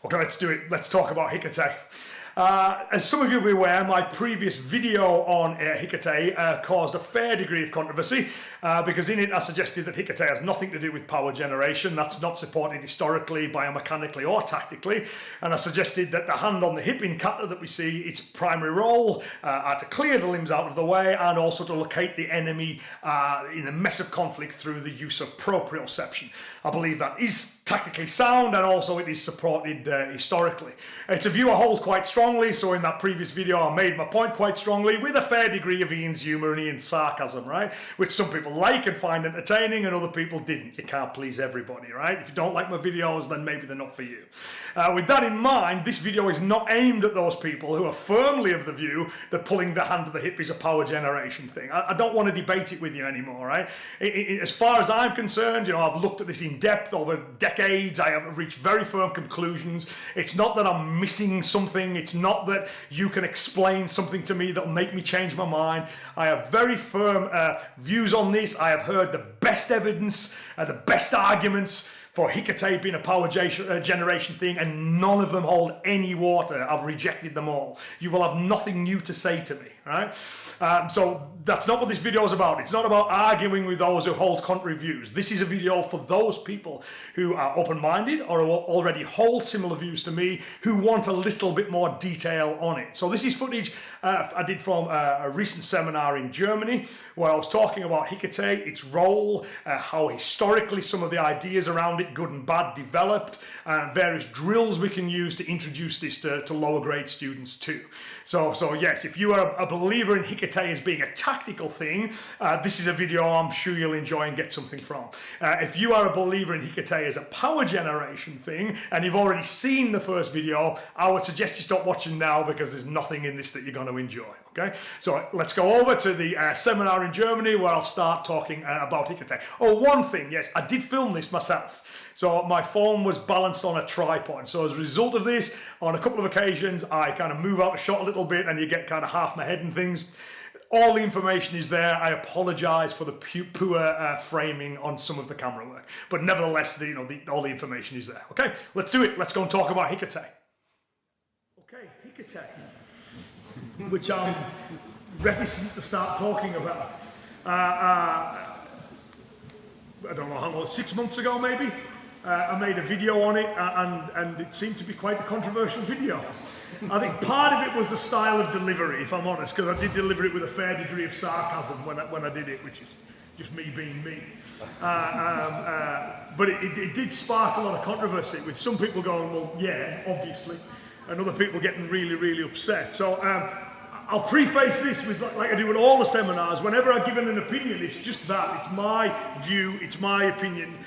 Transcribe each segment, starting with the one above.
Okay, let's do it. Let's talk about Hiki-Te. As some of you will be aware, my previous video on Hiki-Te caused a fair degree of controversy because in it I suggested that Hiki-Te has nothing to do with power generation. That's not supported historically, biomechanically or tactically. And I suggested that the hand on the hip in kata that we see, its primary role are to clear the limbs out of the way and also to locate the enemy in a mess of conflict through the use of proprioception. I believe that is tactically sound and also it is supported historically. It's a view I hold quite strongly, so in that previous video I made my point quite strongly with a fair degree of Ian's humour and Ian's sarcasm, right? Which some people like and find entertaining and other people didn't. You can't please everybody, right? If you don't like my videos, then maybe they're not for you. With that in mind, this video is not aimed at those people who are firmly of the view that pulling the hand to the hip is a power generation thing. I don't want to debate it with you anymore, right? As far as I'm concerned, I've looked at this in depth over decades. I have reached very firm conclusions. It's not that I'm missing something. It's not that you can explain something to me that'll make me change my mind. I have very firm views on this. I have heard the best evidence, the best arguments for Hiki-Te being a power generation thing, and none of them hold any water. I've rejected them all. You will have nothing new to say to me, right? So that's not what this video is about. It's not about arguing with those who hold contrary views. This is a video for those people who are open-minded or who already hold similar views to me, who want a little bit more detail on it. So this is footage I did from a recent seminar in Germany where I was talking about Hiki-Te, its role, how historically some of the ideas around it, good and bad, developed, and various drills we can use to introduce this to lower grade students too. So yes, if you are a believer in Hiki-Te as being a tactical thing, this is a video I'm sure you'll enjoy and get something from. If you are a believer in Hiki-Te as a power generation thing, and you've already seen the first video, I would suggest you stop watching now because there's nothing in this that you're going to enjoy. Okay, so let's go over to the seminar in Germany where I'll start talking about Hiki-Te. Oh, one thing, yes, I did film this myself. So my phone was balanced on a tripod. So as a result of this, on a couple of occasions, I kind of move out of shot a little bit and you get kind of half my head and things. All the information is there. I apologise for the poor framing on some of the camera work. But nevertheless, all the information is there. Okay, let's do it. Let's go and talk about Hiki-Te. Okay, Hiki-Te, which I'm reticent to start talking about. I don't know how long, 6 months ago maybe? I made a video on it and it seemed to be quite a controversial video. I think part of it was the style of delivery, if I'm honest, because I did deliver it with a fair degree of sarcasm when I did it, which is just me being me. But it did spark a lot of controversy, with some people going, well, yeah, obviously, and other people getting really, really upset. So I'll preface this with, like I do in all the seminars, whenever I give an opinion, it's just that. It's my view, it's my opinion.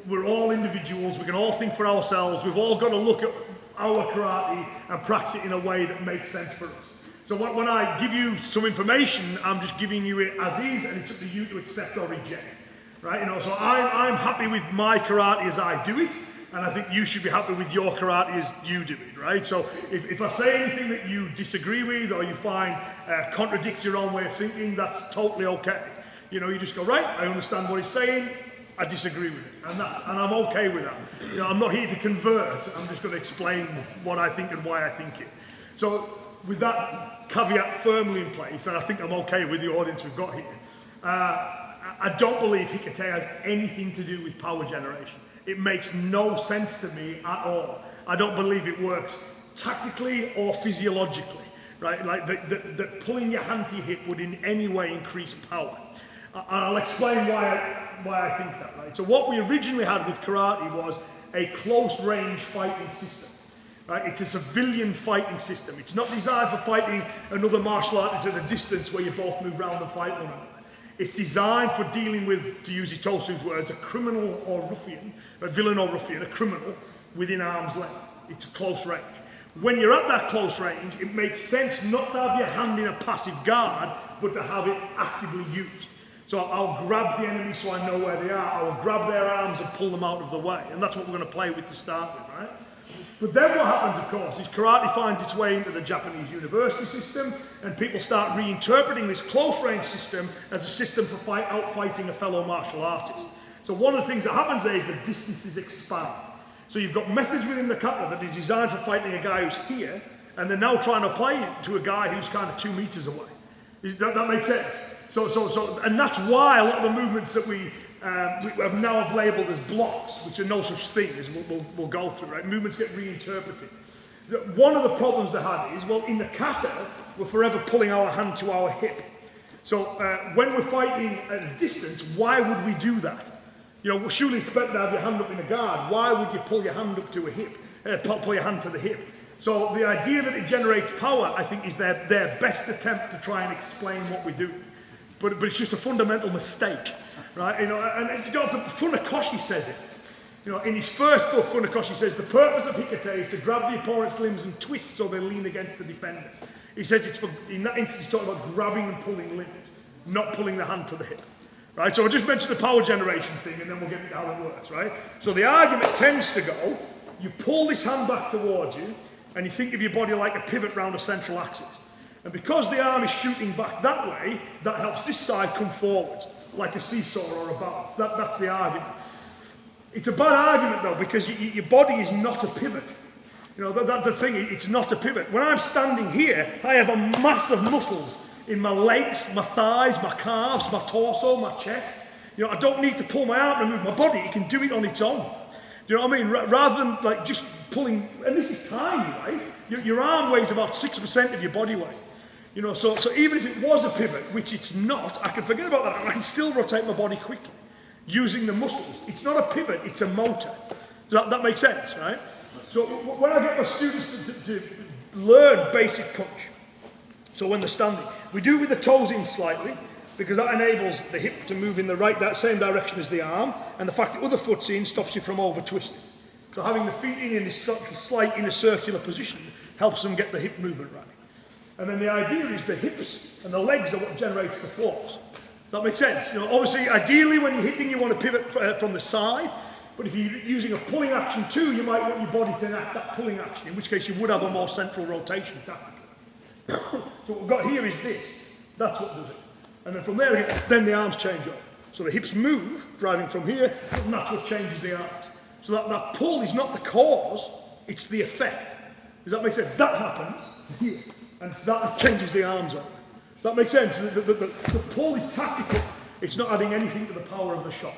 We're all individuals, we can all think for ourselves, we've all got to look at our karate and practice it in a way that makes sense for us. So when I give you some information, I'm just giving you it as is, and it's up to you to accept or reject, right? So I'm happy with my karate as I do it, and I think you should be happy with your karate as you do it, right? So if I say anything that you disagree with or you find contradicts your own way of thinking, that's totally okay. You just go, right, I understand what he's saying, I disagree with it, and I'm okay with that. I'm not here to convert, I'm just going to explain what I think and why I think it. So with that caveat firmly in place, and I think I'm okay with the audience we've got here, I don't believe Hiki-Te has anything to do with power generation. It makes no sense to me at all. I don't believe it works tactically or physiologically, right? Like that pulling your hand to your hip would in any way increase power. I'll explain why I think that, right? So what we originally had with karate was a close range fighting system, right? It's a civilian fighting system. It's not designed for fighting another martial artist at a distance where you both move around and fight one another. It's designed for dealing with, to use Itosu's words, a criminal or ruffian, a villain or ruffian, a criminal within arm's length. It's a close range. When you're at that close range, it makes sense not to have your hand in a passive guard, but to have it actively used. So I'll grab the enemy so I know where they are. I will grab their arms and pull them out of the way. And that's what we're going to play with to start with, right? But then what happens, of course, is karate finds its way into the Japanese university system, and people start reinterpreting this close-range system as a system for outfighting a fellow martial artist. So one of the things that happens there is the distances expand. So you've got methods within the kata that is designed for fighting a guy who's here, and they're now trying to apply it to a guy who's kind of 2 meters away. That makes sense? And that's why a lot of the movements that we have now labelled as blocks, which are no such thing as we'll go through, right? Movements get reinterpreted. One of the problems they had is, well, in the kata, we're forever pulling our hand to our hip. So when we're fighting at a distance, why would we do that? You know, surely it's better to have your hand up in a guard. Why would you pull your hand up to a hip, pull your hand to the hip? So the idea that it generates power, I think, is their best attempt to try and explain what we do. But it's just a fundamental mistake, right? You know, and you know, Funakoshi says it. You know, in his first book, Funakoshi says the purpose of Hiki-Te is to grab the opponent's limbs and twist so they lean against the defender. He says it's for, in that instance, he's talking about grabbing and pulling limbs, not pulling the hand to the hip. Right? So I just mentioned the power generation thing, and then we'll get into how it works, right? So the argument tends to go, you pull this hand back towards you, and you think of your body like a pivot round a central axis. And because the arm is shooting back that way, that helps this side come forwards, like a seesaw or a balance. That's the argument. It's a bad argument though, because your body is not a pivot. You know, that's the thing, it's not a pivot. When I'm standing here, I have a mass of muscles in my legs, my thighs, my calves, my torso, my chest. You know, I don't need to pull my arm to move my body, it can do it on its own. Do you know what I mean? Rather than like just pulling, and this is tiny, right? Your arm weighs about 6% of your body weight. You know, so even if it was a pivot, which it's not, I can forget about that, and I can still rotate my body quickly using the muscles. It's not a pivot, it's a motor. Does that make sense, right? So when I get my students to learn basic punch, so when they're standing, we do it with the toes in slightly, because that enables the hip to move in the that same direction as the arm, and the fact that the other foot's in stops you from over twisting. So having the feet in this slight inner circular position helps them get the hip movement right. And then the idea is the hips and the legs are what generates the force. Does that make sense? You know, obviously, ideally, when you're hitting, you want to pivot from the side. But if you're using a pulling action too, you might want your body to enact that pulling action, in which case you would have a more central rotation tactically. So what we've got here is this. That's what does it. And then from there, then the arms change up. So the hips move, driving from here, and that's what changes the arms. So that pull is not the cause, it's the effect. Does that make sense? That happens here, and that changes the arms up. Does that make sense? The pull is tactical, it's not adding anything to the power of the shot.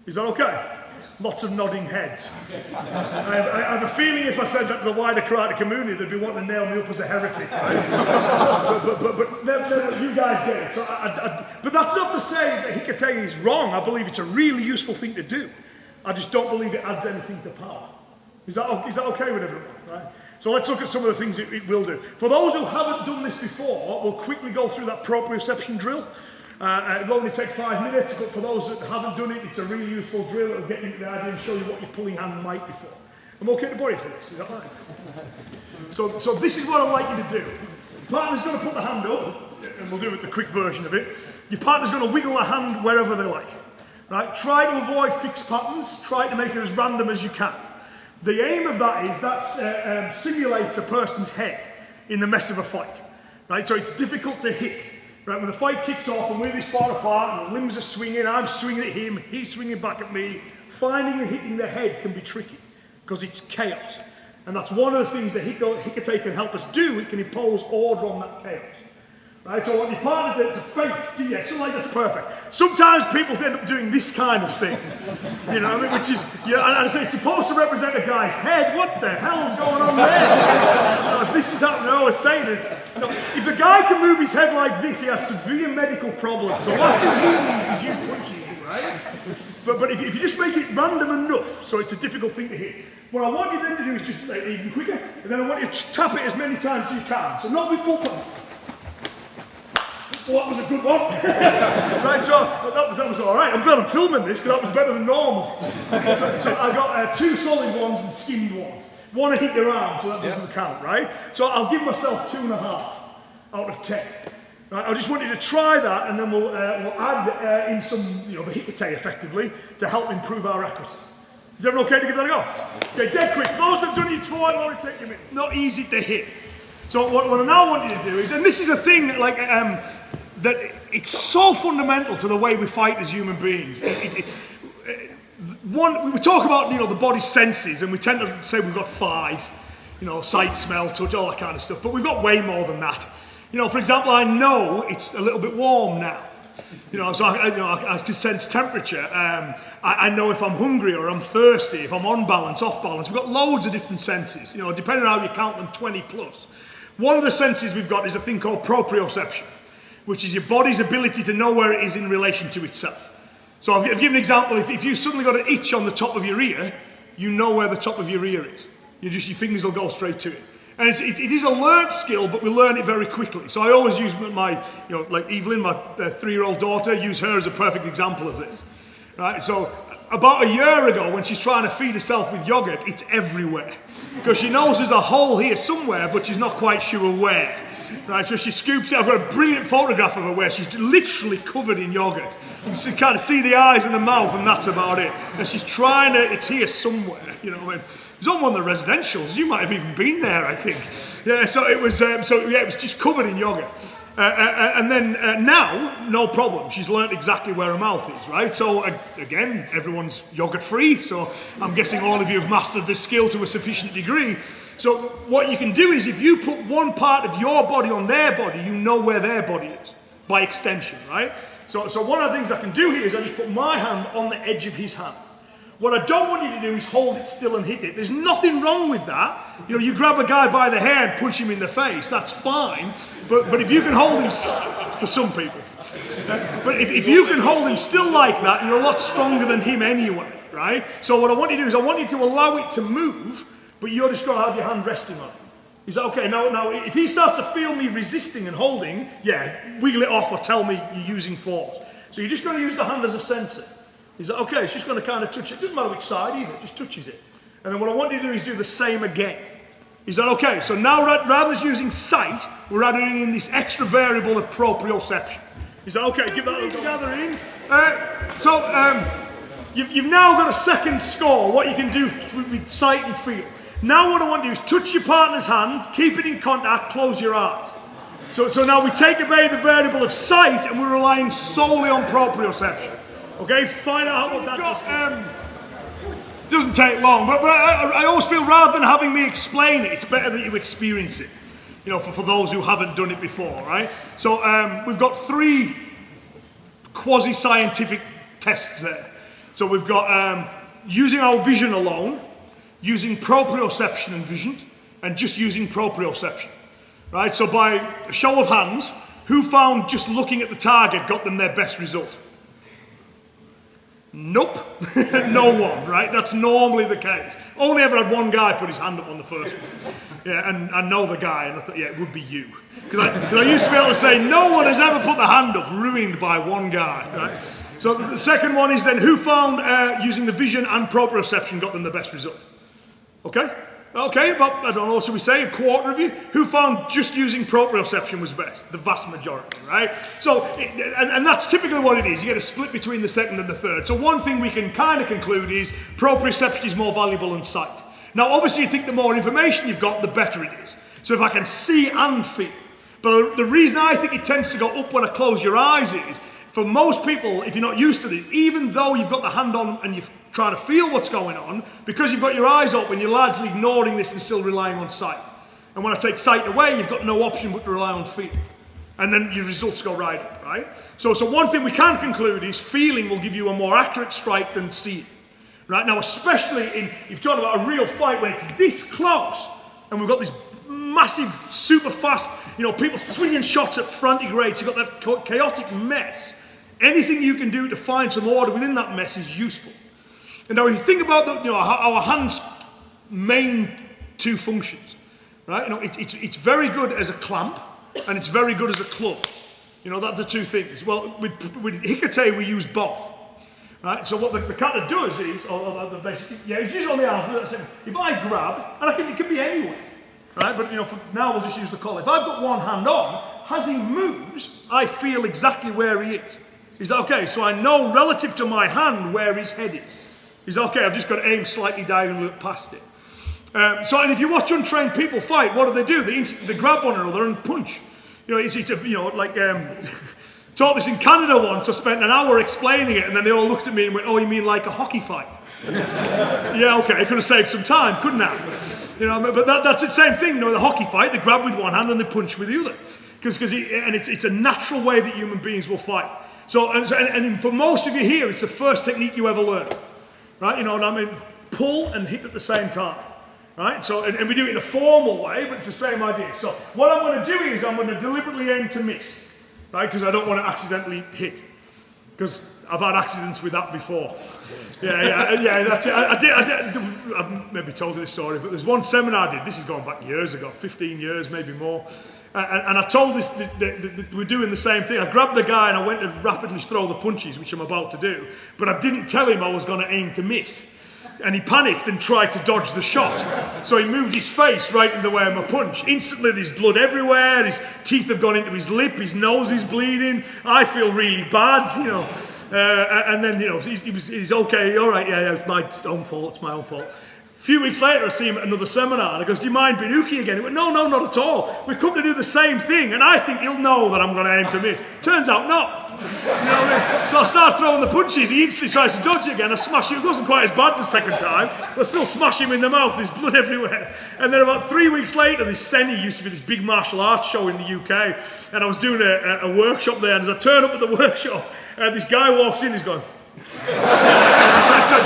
Is that okay? Lots of nodding heads. I have a feeling if I said that to the wider karate community, they'd be wanting to nail me up as a heretic, right? but you guys get it. So but that's not to say that Hiki-Te is wrong. I believe it's a really useful thing to do. I just don't believe it adds anything to power. Is that okay with everyone? Right? So let's look at some of the things it will do. For those who haven't done this before, we'll quickly go through that proprioception drill. It'll only take 5 minutes, but for those that haven't done it, it's a really useful drill. It'll get into the idea and show you what your pulling hand might be for. I'm okay to body for this, is that right? So this is what I'd like you to do. Your partner's going to put the hand up, and we'll do it the quick version of it. Your partner's going to wiggle the hand wherever they like. Right? Try to avoid fixed patterns. Try to make it as random as you can. The aim of that is that simulates a person's head in the mess of a fight. Right? So it's difficult to hit. Right, when the fight kicks off and we're this far apart and the limbs are swinging, I'm swinging at him, he's swinging back at me, finding and hitting the head can be tricky because it's chaos. And that's one of the things that Hiki-Te can help us do. It can impose order on that chaos. Right, so what your partner did to fake, yeah, something like that's perfect. Sometimes people end up doing this kind of thing, you know, which is, you know, and I say it's supposed to represent a guy's head. What the hell's going on there? If this is happening, I was saying it. You know, if the guy can move his head like this, he has severe medical problems. The last thing he needs is you punching him, right? But if you just make it random enough, so it's a difficult thing to hit. What I want you then to do is just make it even quicker, and then I want you to tap it as many times as you can. So not with full punch. Well, that was a good one. Right, so that was all right. I'm glad I'm filming this because that was better than normal. So I got 2 solid ones and skimmed one. One hit your arm, so that doesn't count, right? So I'll give myself 2.5 out of 10. Right, I just want you to try that, and then we'll add in some, you know, the Hiki-Te effectively to help improve our accuracy. Is everyone okay to give that a go? Okay, dead quick. Those that have done it before, it'll only take you a minute. Not easy to hit. So what I now want you to do is, and this is a thing that, like, that it's so fundamental to the way we fight as human beings. we talk about, the body's senses, and we tend to say we've got 5, sight, smell, touch, all that kind of stuff, but we've got way more than that. For example, I know it's a little bit warm now. So I can sense temperature. I know if I'm hungry or I'm thirsty, if I'm on balance, off balance. We've got loads of different senses, depending on how you count them, 20 plus. One of the senses we've got is a thing called proprioception, which is your body's ability to know where it is in relation to itself. So I'll give an example. If you suddenly got an itch on the top of your ear, you know where the top of your ear is. Your fingers will go straight to it. And it is a learnt skill, but we learn it very quickly. So I always use my, like Evelyn, my 3-year-old daughter, use her as a perfect example of this. Right? So about a year ago, when she's trying to feed herself with yogurt, it's everywhere. Because she knows there's a hole here somewhere, but she's not quite sure where. Right? So she scoops it. I've got a brilliant photograph of her where she's literally covered in yogurt. You can kind of see the eyes and the mouth, and that's about it. And she's trying to, it's here somewhere, It was on one of the residentials. You might have even been there, I think. Yeah, so it was just covered in yogurt. And then now, no problem. She's learnt exactly where her mouth is, right? So again, everyone's yogurt free. So I'm guessing all of you have mastered this skill to a sufficient degree. So what you can do is if you put one part of your body on their body, you know where their body is, by extension, right? So one of the things I can do here is I just put my hand on the edge of his hand. What I don't want you to do is hold it still and hit it. There's nothing wrong with that. You grab a guy by the hair and punch him in the face, that's fine. But if you can hold him, for some people, but if you can hold him still like that, you're a lot stronger than him anyway, right? So what I want you to do is I want you to allow it to move, but you're just going to have your hand resting on it. Is that okay? Now, if he starts to feel me resisting and holding, wiggle it off or tell me you're using force. So you're just going to use the hand as a sensor. Is that okay? It's just going to kind of touch it. Doesn't matter which side either, it just touches it. And then what I want you to do is do the same again. Is that okay? So now rather than using sight, we're adding in this extra variable of proprioception. Is that okay? Give that a little gather in. You've now got a second score, what you can do with sight and feel. Now what I want to do is touch your partner's hand, keep it in contact, close your eyes. So now we take away the variable of sight and we're relying solely on proprioception. Okay, find out what that does. Doesn't take long, but I always feel rather than having me explain it, it's better that you experience it. For those who haven't done it before, right? So we've got 3 quasi-scientific tests there. So we've got using our vision alone, using proprioception and vision, and just using proprioception, right? So by a show of hands, who found just looking at the target got them their best result? Nope, no one, right? That's normally the case. Only ever had one guy put his hand up on the first one. Yeah, and I know the guy, and I thought, it would be you. Because I used to be able to say, no one has ever put the hand up, ruined by one guy, right? So the second one is then, who found using the vision and proprioception got them the best result? Okay, but I don't know, should we say a quarter of you? Who found just using proprioception was best? The vast majority, right? So, and that's typically what it is. You get a split between the second and the third. So one thing we can kind of conclude is proprioception is more valuable than sight. Now, obviously you think the more information you've got, the better it is. So if I can see and feel. But the reason I think it tends to go up when I close your eyes is, for most people, if you're not used to this, even though you've got the hand on and you're trying to feel what's going on, because you've got your eyes open, you're largely ignoring this and still relying on sight. And when I take sight away, you've got no option but to rely on feel. And then your results go right up, right? So one thing we can conclude is feeling will give you a more accurate strike than seeing. Right? Now, especially if you're talking about a real fight where it's this close, and we've got this massive, super fast, people swinging shots at frantic rates, you've got that chaotic mess. Anything you can do to find some order within that mess is useful. And now if you think about our hands' main 2 functions, right? It's very good as a clamp and it's very good as a club. That's the 2 things. Well, with Hiki-Te we use both. Right? So what the kata does is, it's usually on the arm. If I grab, and it can be anywhere, right? But for now we'll just use the collar. If I've got one hand on, as he moves, I feel exactly where he is. Is that okay? So I know relative to my hand where his head is. Is that okay? I've just got to aim slightly diagonally past it. And if you watch untrained people fight, what do? They grab one another and punch. Taught this in Canada once. I spent an hour explaining it, and then they all looked at me and went, "Oh, you mean like a hockey fight?" Yeah, okay, I could have saved some time, couldn't I? You know, but that's the same thing, you know, the hockey fight, they grab with one hand and they punch with the other. And it's a natural way that human beings will fight. And for most of you here, it's the first technique you ever learn. Right, you know what I mean? Pull and hit at the same time. Right, so, and we do it in a formal way, but it's the same idea. So what I'm going to do is I'm going to deliberately aim to miss. Right, because I don't want to accidentally hit. Because I've had accidents with that before. Yeah, that's it. I've maybe told you this story, but there's one seminar I did, this is going back years ago, 15 years, maybe more. And I told this, we're doing the same thing. I grabbed the guy and I went to rapidly throw the punches, which I'm about to do, but I didn't tell him I was going to aim to miss. And he panicked and tried to dodge the shot. So he moved his face right in the way of my punch. Instantly there's blood everywhere, his teeth have gone into his lip, his nose is bleeding, I feel really bad, you know. And then, you know, he's okay, all right, yeah, it's my own fault, it's my own fault. A few weeks later, I see him at another seminar, and I goes, do you mind being Uki again? He went, no, not at all. We've come to do the same thing, and I think he'll know that I'm going to aim to miss. Turns out not. You know what I mean? So I start throwing the punches, he instantly tries to dodge it again, I smash him. It wasn't quite as bad the second time, but I still smash him in the mouth, there's blood everywhere. And then about 3 weeks later, this Seni used to be this big martial arts show in the UK, and I was doing a workshop there, and as I turn up at the workshop, this guy walks in, he's going,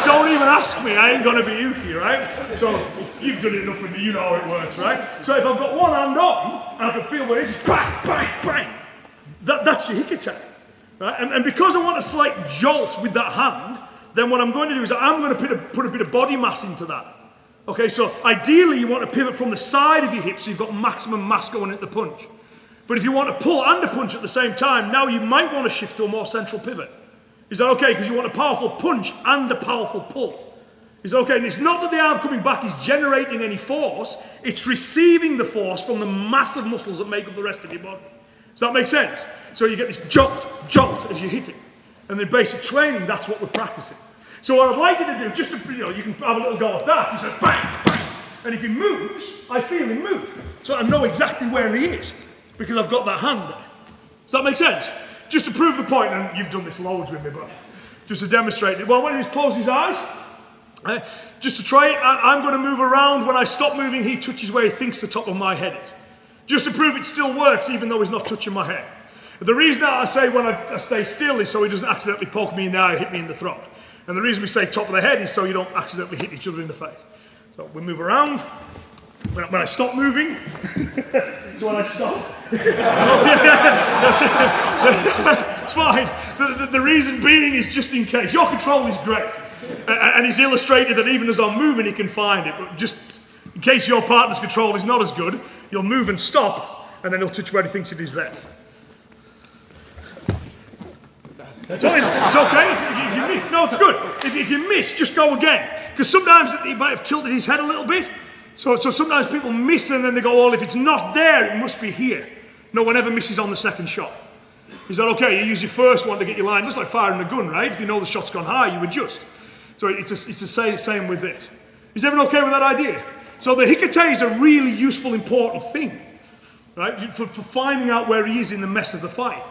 don't even ask me, I ain't gonna be Yuki, right? So you've done it enough with me, you know how it works, right? So if I've got one hand on, and I can feel where it is, bang, bang, bang, that's your Hiki-Te, right? And because I want a slight jolt with that hand, then what I'm going to do is I'm going to put a bit of body mass into that. Okay, so ideally you want to pivot from the side of your hip so you've got maximum mass going at the punch. But if you want to pull and a punch at the same time, now you might want to shift to a more central pivot. Is that okay? Because you want a powerful punch and a powerful pull. Is that okay? And it's not that the arm coming back is generating any force, it's receiving the force from the massive muscles that make up the rest of your body. Does that make sense? So you get this jolt as you hit it. And in basic training, that's what we're practicing. So what I'd like you to do, just to, you know, you can have a little go at that, you say bang, bang. And if he moves, I feel him move. So I know exactly where he is, because I've got that hand there. Does that make sense? Just to prove the point, and you've done this loads with me, but just to demonstrate it. Well, when he's closed his eyes, just to try it, I'm going to move around. When I stop moving, he touches where he thinks the top of my head is. Just to prove it still works, even though he's not touching my head. The reason that I say when I stay still is so he doesn't accidentally poke me in the eye or hit me in the throat. And the reason we say top of the head is so you don't accidentally hit each other in the face. So we move around. When I stop moving, so when I stop, it's fine. The reason being is just in case. Your control is great. And he's illustrated that even as I'm moving, he can find it. But just in case your partner's control is not as good, you'll move and stop, and then he'll touch where he thinks it is there. It's okay if you miss. No, it's good. If you miss, just go again. Because sometimes he might have tilted his head a little bit. So sometimes people miss and then they go, well, if it's not there, it must be here. No one ever misses on the second shot. Is that okay? You use your first one to get your line, just like firing a gun, right? If you know the shot's gone high, you adjust. So it's the same with this. Is everyone okay with that idea? So the Hiki-Te is a really useful, important thing, right? For finding out where he is in the mess of the fight.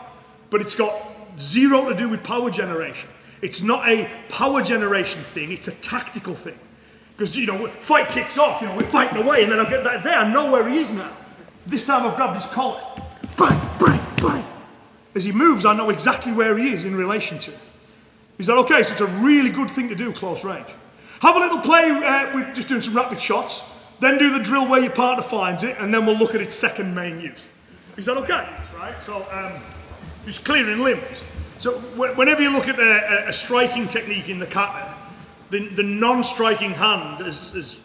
But it's got zero to do with power generation. It's not a power generation thing, it's a tactical thing. Because, you know, fight kicks off, you know, we're fighting away, and then I'll get that there, I know where he is now. This time I've grabbed his collar. Bang, bang, bang. As he moves, I know exactly where he is in relation to. Is that okay? So it's a really good thing to do close range. Have a little play with just doing some rapid shots, then do the drill where your partner finds it, and then we'll look at its second main use. Is that okay? Right, so just clearing limbs. So whenever you look at a striking technique in the kata, the non-striking hand has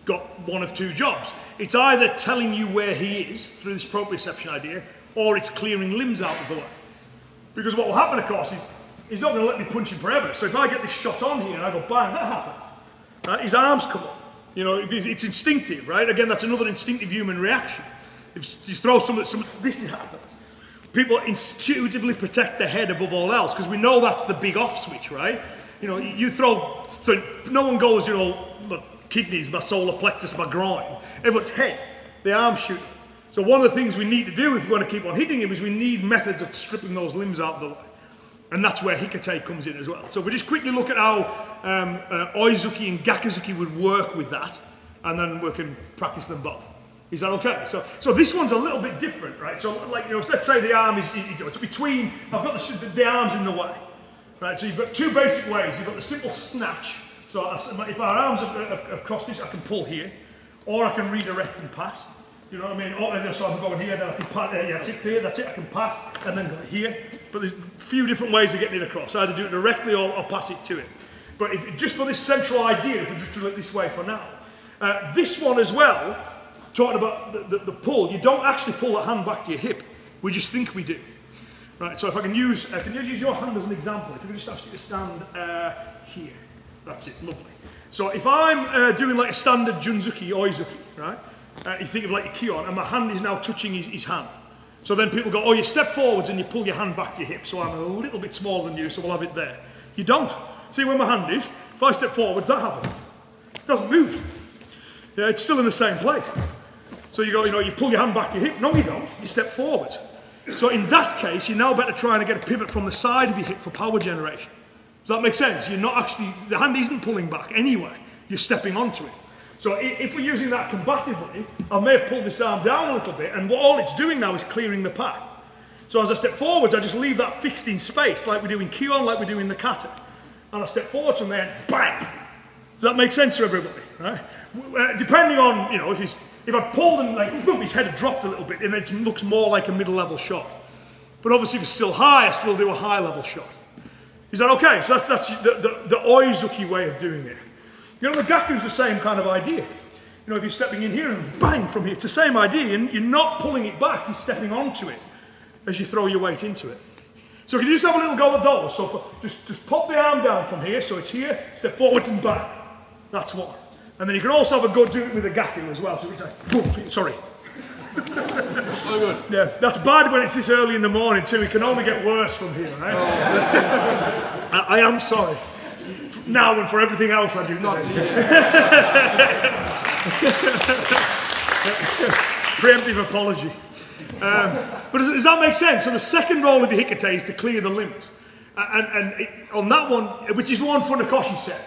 got one of two jobs. It's either telling you where he is through this proprioception idea, or it's clearing limbs out of the way. Because what will happen, of course, is he's not going to let me punch him forever. So if I get this shot on here and I go bang, that happened. Right? His arms come up. You know, it's instinctive, right? Again, that's another instinctive human reaction. If you throw something, this happens. People intuitively protect their head above all else because we know that's the big off switch, right? You know, you throw, so no one goes, you know, my kidneys, my solar plexus, my groin. Everyone's head, the arms shoot. So one of the things we need to do if we want to keep on hitting him is we need methods of stripping those limbs out of the way. And that's where Hiki-Te comes in as well. So if we just quickly look at how Oizuki and Gakuzuki would work with that, and then we can practice them both. Is that okay? So this one's a little bit different, right? So like, you know, let's say the arm is, it's between, I've got the arms in the way, right? So you've got two basic ways. You've got the simple snatch. So if our arms have crossed this, I can pull here, or I can redirect and pass. You know what I mean? Or, so I'm going here, then I can pass, yeah, tick here, that's it, I can pass, and then here. But there's a few different ways of getting it across. Either do it directly or pass it to it. But just for this central idea, if we just do it this way for now. This one as well, talking about the pull, you don't actually pull that hand back to your hip. We just think we do. Right, so if I can use your hand as an example. If you can just ask you to stand here. That's it, lovely. So if I'm doing like a standard Junzuki, Oizuki, right? You think of like a Kion, and my hand is now touching his hand. So then people go, oh, you step forwards and you pull your hand back to your hip. So I'm a little bit smaller than you, so we'll have it there. You don't. See where my hand is? If I step forwards, that happens. It doesn't move. Yeah, it's still in the same place. So you go, you know, you pull your hand back to your hip. No, you don't. You step forward. So in that case, you're now better trying to get a pivot from the side of your hip for power generation. Does that make sense? You're not actually, the hand isn't pulling back anyway. You're stepping onto it. So if we're using that combatively, I may have pulled this arm down a little bit, and all it's doing now is clearing the path. So as I step forwards, I just leave that fixed in space, like we do in Kion, like we do in the kata. And I step forwards from there, and bang! Does that make sense to everybody? Right? Depending on, you know, if I pulled and like, boom, his head had dropped a little bit, and it looks more like a middle-level shot. But obviously if it's still high, I still do a high-level shot. Is that okay? So that's the Oizuki way of doing it. You know, the Gaku's the same kind of idea. You know, if you're stepping in here and bang from here, it's the same idea, and you're not pulling it back, you're stepping onto it as you throw your weight into it. So can you just have a little go at those? So just pop the arm down from here, so it's here, step forwards and back. That's one. And then you can also have a go do it with the Gaku as well. So it's like, boom, sorry. Oh, good. Yeah, that's bad when it's this early in the morning too. It can only get worse from here, right? Oh. I am sorry. Now and for everything else I do. Not preemptive apology. But does that make sense? So the second role of your Hiki-Te is to clear the limbs. On that one, which is the one Funakoshi said,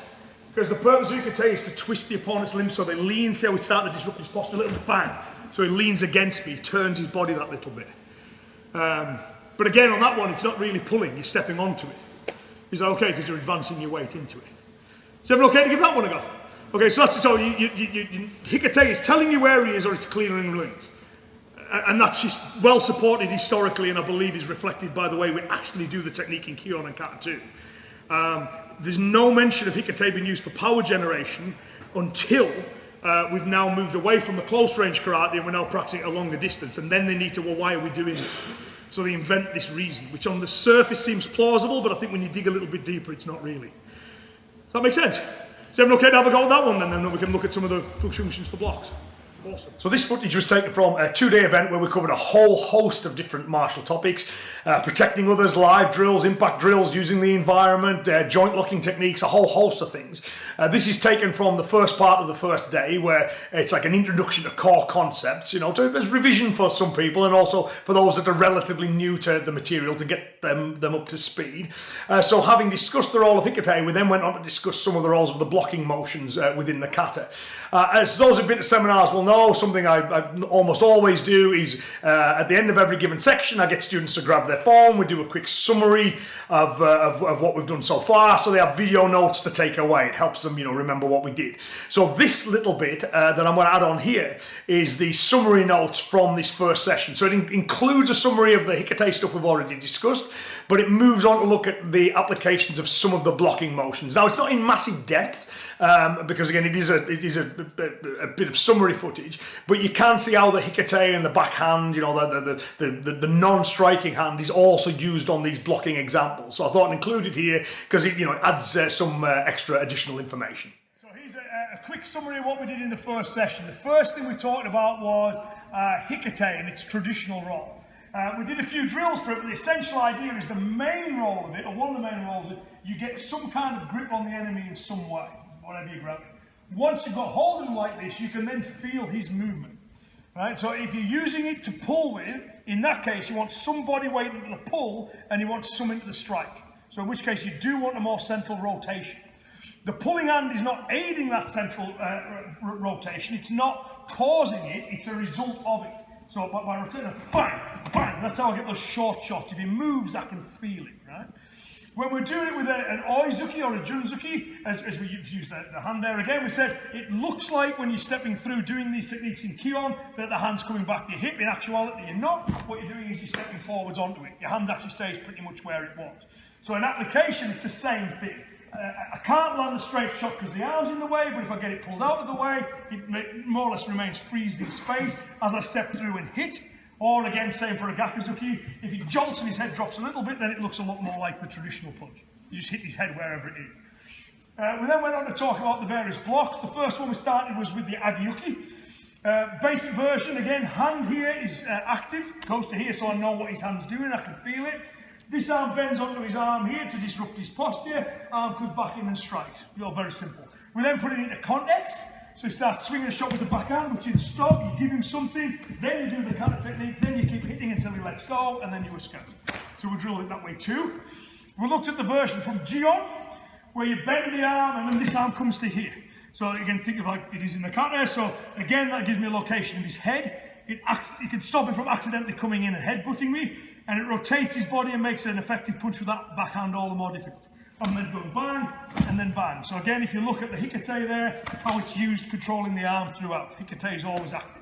because the purpose of Hiki-Te is to twist the opponent's limbs so they lean, see how we start to disrupt his posture, a little bang. So he leans against me, he turns his body that little bit. But again, on that one, it's not really pulling, you're stepping onto it. Is that okay? Because you're advancing your weight into it. Is everyone okay to give that one a go? Okay, so that's so Hiki-Te is telling you where he is, or it's clearing limbs. And that's just well supported historically, and I believe is reflected by the way we actually do the technique in Kion and Kata too. There's no mention of Hiki-Te being used for power generation until we've now moved away from the close range karate and we're now practicing at a longer distance. And then they need to, well, why are we doing it? So they invent this reason, which on the surface seems plausible, but I think when you dig a little bit deeper, it's not really. Does that make sense? Is everyone okay to have a go at that one then? Then we can look at some of the functions for blocks. Awesome. So this footage was taken from a two-day event where we covered a whole host of different martial topics, protecting others, live drills, impact drills, using the environment, joint locking techniques, a whole host of things. This is taken from the first part of the first day where it's like an introduction to core concepts, you know, as revision for some people and also for those that are relatively new to the material to get them up to speed. So having discussed the role of Hiki-Te, we then went on to discuss some of the roles of the blocking motions within the kata. As those who've been to seminars will know, something I almost always do is at the end of every given section I get students to grab their phone, we do a quick summary of what we've done so far, so they have video notes to take away. It helps them, you know, remember what we did. So this little bit that I'm going to add on here is the summary notes from this first session. So it includes a summary of the Hiki-Te stuff we've already discussed, but it moves on to look at the applications of some of the blocking motions. Now it's not in massive depth, because again it is a bit of summary footage, but you can see how the Hiki-Te and the backhand, you know, the non-striking hand is also used on these blocking examples. So I thought I'd include it here because it, you know, adds some extra additional information. So here's a quick summary of what we did in the first session. The first thing we talked about was Hiki-Te and its traditional role. We did a few drills for it, but the essential idea is the main role of it, or one of the main roles, is you get some kind of grip on the enemy in some way. Whatever you grab it. Once you've got hold of him like this, you can then feel his movement. Right? So if you're using it to pull with, in that case you want some body weight into the pull and you want some into the strike. So in which case you do want a more central rotation. The pulling hand is not aiding that central rotation, it's not causing it, it's a result of it. So by rotating, bang, bang, that's how I get those short shots. If he moves, I can feel it, right? When we're doing it with an oizuki or a junzuki, as we've used the hand there again, we said it looks like when you're stepping through doing these techniques in Kion that the hand's coming back to your hip. In actuality, you're not. What you're doing is you're stepping forwards onto it. Your hand actually stays pretty much where it was. So in application, it's the same thing. I can't land a straight shot because the arm's in the way, but if I get it pulled out of the way, it more or less remains freezed in space as I step through and hit. Or again, same for a gakuzuki, if he jolts and his head drops a little bit, then it looks a lot more like the traditional punch. You just hit his head wherever it is. We then went on to talk about the various blocks. The first one we started was with the agiyuki. Basic version, again, hand here is active, goes to here so I know what his hand's doing, I can feel it. This arm bends onto his arm here to disrupt his posture, arm comes back in and strikes. Very simple. We then put it into context. So he starts swinging a shot with the backhand, which is stop, you give him something, then you do the counter technique, then you keep hitting until he lets go, and then you escape. So we drill it that way too. We looked at the version from Gion, where you bend the arm and then this arm comes to here. So again, think of like it is in the counter. So again, that gives me a location of his head. It can stop him from accidentally coming in and headbutting me, and it rotates his body and makes an effective punch with that backhand all the more difficult. And then go bang, and then bang. So again, if you look at the Hiki-Te there, how it's used controlling the arm throughout. Hiki-Te is always active.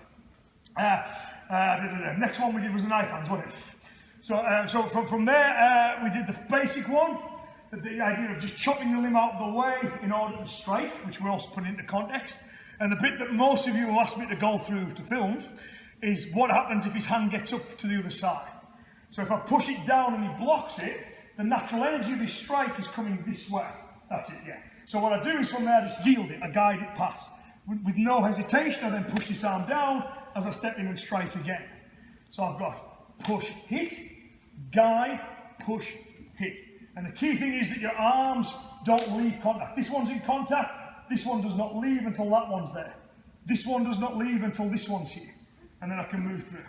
Next one we did was the knife hands, wasn't it? So from there, we did the basic one, the idea of just chopping the limb out of the way in order to strike, which we also put into context. And the bit that most of you will ask me to go through to film is what happens if his hand gets up to the other side. So if I push it down and he blocks it, the natural energy of his strike is coming this way. That's it, yeah. So what I do is from there, I just yield it, I guide it past. With no hesitation, I then push this arm down as I step in and strike again. So I've got push, hit, guide, push, hit. And the key thing is that your arms don't leave contact. This one's in contact, this one does not leave until that one's there. This one does not leave until this one's here. And then I can move through.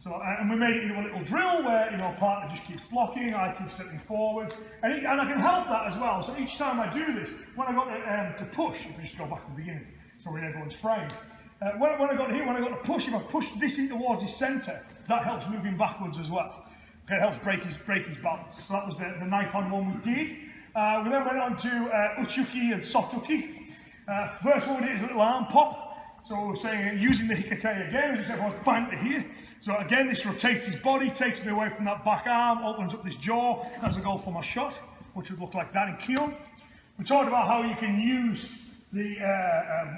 So, and we made it into a little drill where, partner just keeps blocking, I keep stepping forwards, and I can help that as well. So each time I do this, when I got to push, if we just go back to the beginning, so we're in everyone's frame. When I got here, when I got to push, if I push this in towards his centre, that helps move him backwards as well. Okay, it helps break his balance. So that was the knife hand one we did. We then went on to uchuki and sotuki. First one we did is a little arm pop. So we're saying using the Hiki-Te again, as you said, I was bang to here. So again, this rotates his body, takes me away from that back arm, opens up this jaw as I go for my shot, which would look like that in Kion. We talked about how you can use the,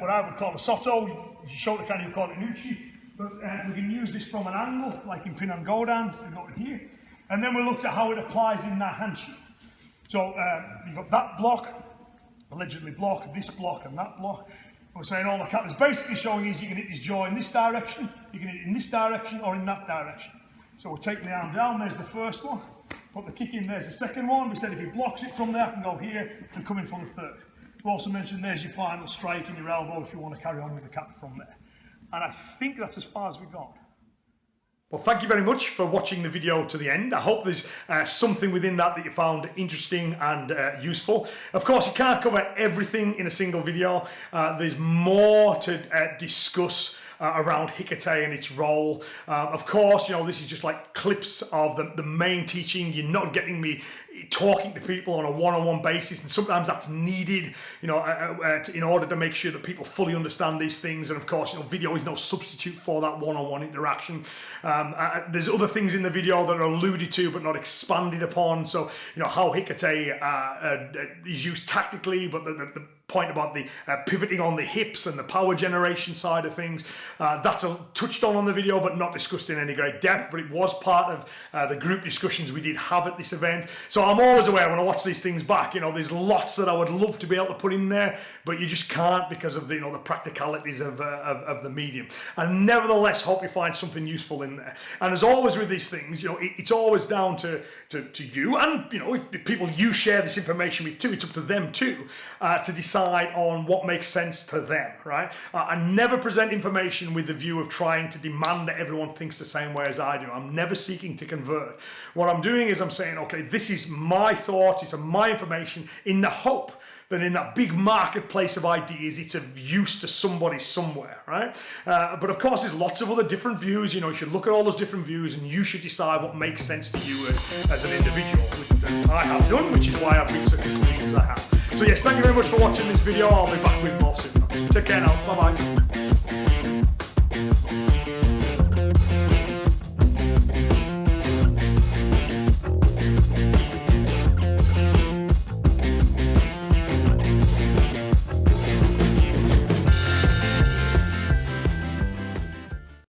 what I would call a soto. If you show the can, you call it an uchi. But we can use this from an angle, like in Pinan Godan, we go to here. And then we looked at how it applies in that handshake. So you've got that block, allegedly block, this block and that block. We're saying all the cat is basically showing is you can hit his jaw in this direction, you can hit it in this direction or in that direction. So we're taking the arm down, there's the first one, put the kick in, there's the second one. We said if he blocks it from there, I can go here and come in for the third. We also mentioned there's your final strike in your elbow if you want to carry on with the cat from there. And I think that's as far as we've gone. Well, thank you very much for watching the video to the end. I hope there's something within that you found interesting and useful. Of course, you can't cover everything in a single video. There's more to discuss around Hiki-Te and its role. Of course, this is just like clips of the main teaching. You're not getting me talking to people on a one-on-one basis, and sometimes that's needed, in order to make sure that people fully understand these things. And of course, video is no substitute for that one-on-one interaction. There's other things in the video that are alluded to but not expanded upon. So, how Hiki-Te is used tactically, but the point about the pivoting on the hips and the power generation side of things, that's touched on the video but not discussed in any great depth, but it was part of the group discussions we did have at this event. So I'm always aware when I watch these things back, there's lots that I would love to be able to put in there, but you just can't because of the the practicalities of the medium. And nevertheless, hope you find something useful in there. And as always with these things, it's always down to you, and if the people you share this information with too, it's up to them too to decide decide on what makes sense to them, right? I never present information with the view of trying to demand that everyone thinks the same way as I do. I'm never seeking to convert. What I'm doing is I'm saying, okay, this is my thoughts, it's my information, in the hope that in that big marketplace of ideas, it's of use to somebody somewhere, right? But of course, there's lots of other different views. You know, you should look at all those different views and you should decide what makes sense to you as an individual, which I have done, which is why I've reached the conclusions I have. So yes, thank you very much for watching this video. I'll be back with more soon. Okay, take care now. Bye-bye.